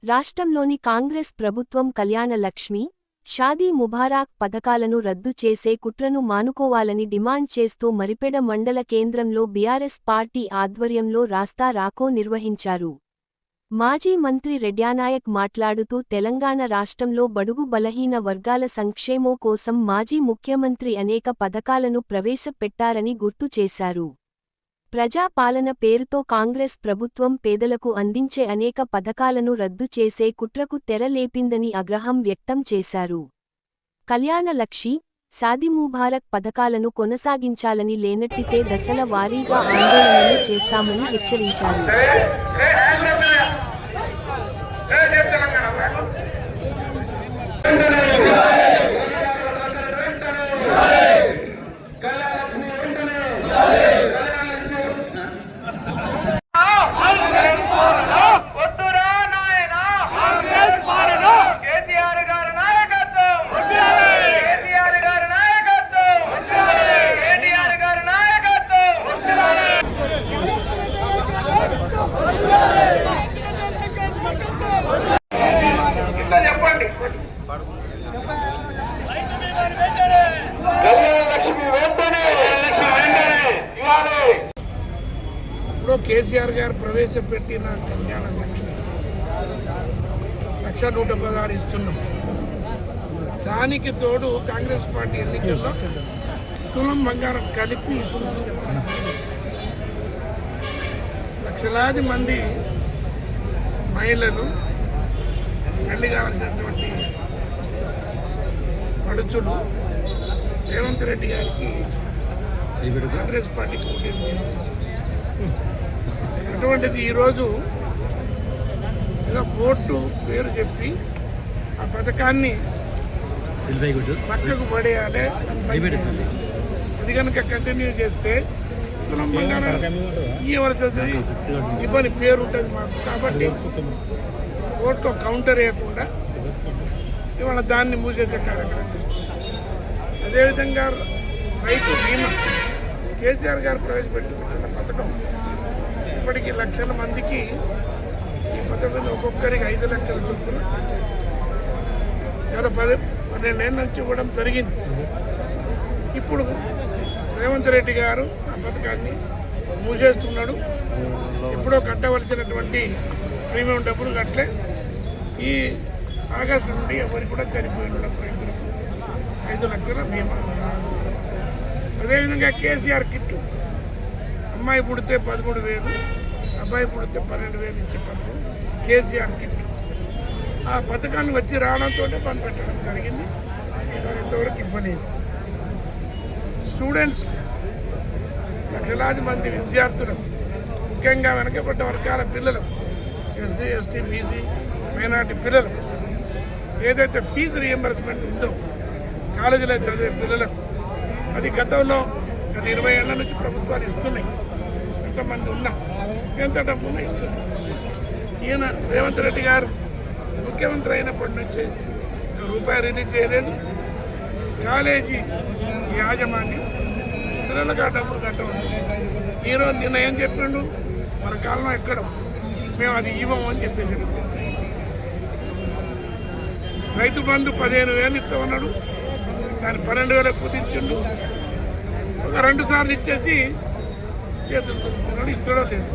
రాష్ట్రంలోని కాంగ్రెస్ ప్రభుత్వం కళ్యాణ లక్ష్మి, షాదీ ముబారాక్ పథకాలను రద్దు చేసే కుట్రను మానుకోవాలని డిమాండ్ చేస్తూ మరిపెడ మండల కేంద్రంలో బీఆర్ఎస్ పార్టీ ఆధ్వర్యంలో రాస్తా రాకో నిర్వహించారు. మాజీ మంత్రి రెడ్యానాయక్ మాట్లాడుతూ తెలంగాణ రాష్ట్రంలో బడుగు బలహీన వర్గాల సంక్షేమం కోసం మాజీ ముఖ్యమంత్రి అనేక పథకాలను ప్రవేశపెట్టారని గుర్తు చేశారు. ప్రజా పాలన పేరుతో కాంగ్రెస్ ప్రభుత్వం పేదలకు అందించే అనేక పథకాలను రద్దు చేసే కుట్రకు తెరలేపిందని ఆగ్రహం వ్యక్తం చేశారు. కళ్యాణ లక్ష్మి, షాదీ ముబారక్ పథకాలను కొనసాగించాలని లేనట్టితే దశల వారీగా ఆందోళనలు చేస్తామని హెచ్చరించారు. ఇప్పుడు కేసీఆర్ గారు ప్రవేశపెట్టిన కళ్యాణ లక్ష్మి 1,116 ఇస్తున్నాం. దానికి తోడు కాంగ్రెస్ పార్టీ ఎన్నికల్లో తులం బంగారం కలిపి ఇస్తున్నాం. లక్షలాది మంది మహిళలు, పెళ్లి కావాల్సినటువంటి పడుచులు రేవంత్ రెడ్డి గారికి కాంగ్రెస్ పార్టీకి ఓటేసి అటువంటిది ఈరోజు ఏదో కోర్టు పేరు చెప్పి ఆ పథకాన్ని పక్కకు పడేయాలి. అది కనుక కంటిన్యూ చేస్తే ఇవ్వవలసి వస్తుంది, ఇవ్వని పేరు ఉంటుంది మాకు. కాబట్టి కోర్టులో కౌంటర్ వేయకుండా ఇవాళ దాన్ని మూసేసే కార్యక్రమం. అదేవిధంగా రైతు బీమా కేసీఆర్ గారు ప్రవేశపెట్టిన పథకం ఇప్పటికీ లక్షల మందికి ఈ పథకం ఒక్కొక్కరికి 5 లక్షల చొప్పున గత 12 ఏళ్ళ నుంచి ఇవ్వడం జరిగింది. ఇప్పుడు రేవంత్ రెడ్డి గారు ఆ పథకాన్ని మూసేస్తున్నాడు. ఎప్పుడో కట్టవలసినటువంటి ప్రీమియం డబ్బులు కట్టలే. ఈ ఆగస్టు నుండి ఎవరికి కూడా చనిపోయినప్పుడు 5 లక్షల బీమా. అదేవిధంగా కేసీఆర్ కిట్టు, అమ్మాయి పుడితే 13,000, అబ్బాయి పుడితే 12,000 ఇచ్చే పథకం కేసీఆర్ కిట్టు. ఆ పథకాన్ని వచ్చి రావడంతో పని పెట్టడం జరిగింది. ఇంతవరకు ఇవ్వలేదు. స్టూడెంట్స్, లక్షలాది మంది విద్యార్థులకు, ముఖ్యంగా వెనకబడ్డ వర్గాల పిల్లలకు, ఎస్సీ, ఎస్టీ, బీసీ, మైనార్టీ పిల్లలకు ఏదైతే ఫీజు రియంబర్స్మెంట్ ఉందో కాలేజీలో చదివే పిల్లలకు, అది గతంలో 20 ఏళ్ల నుంచి ప్రభుత్వాలు ఇస్తున్నాయి. ఎంతమంది ఉన్నాం, ఎంత డబ్బు ఉన్నా ఇస్తున్నాయి. ఈయన రేవంత్ రెడ్డి గారు ముఖ్యమంత్రి అయినప్పటి నుంచి రూపాయి రిలీజ్ చేయలేదు. కాలేజీ యాజమాన్యం పిల్లలకు ఆ డబ్బులు కట్టవచ్చు. ఈరోజు నిన్న ఏం చెప్పిండు, మన కాలంలో ఎక్కడ మేము అది ఇవ్వము అని చెప్పేసి. రైతు బంధు 15,000 ఇస్తా ఉన్నాడు, దాన్ని 12,000 కుదించిండు. ఒక 2 సార్లు ఇచ్చేసి చేతులు కొనుక్కున్నాడు, ఇస్తాడో లేదు.